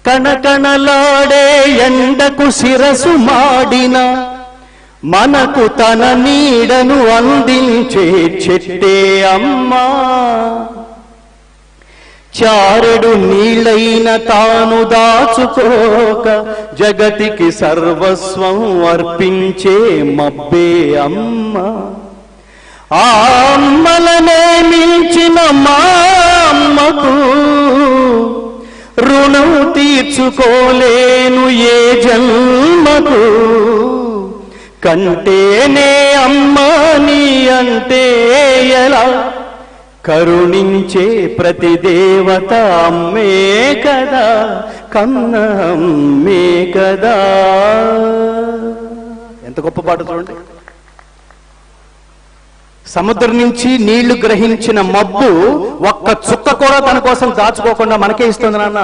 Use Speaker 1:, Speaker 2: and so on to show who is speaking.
Speaker 1: కణకణలాడే ఎండకు శిరసు మాడిన మనకు తన నీడను అందించే చెట్టే అమ్మా. చారెడు నీళ్ళైన తాను దాచుకోక జగతికి సర్వస్వం అర్పించే మబ్బే అమ్మ. ఆ అమ్మలనే మించిన మా అమ్మకు రుణం తీర్చుకోలేను ఏ జన్మకు. కంటేనే అమ్మా నీ అంటే ఎలా, కరుణించే ప్రతి దేవత అమ్మే కదా, కన్న అమ్మే కదా. ఎంత గొప్ప పాట చూడండి. సముద్రం నుంచి నీళ్లు గ్రహించిన మబ్బు ఒక్క చుక్క కూడా తన కోసం దాచుకోకుండా మనకే ఇస్తుంది నాన్న.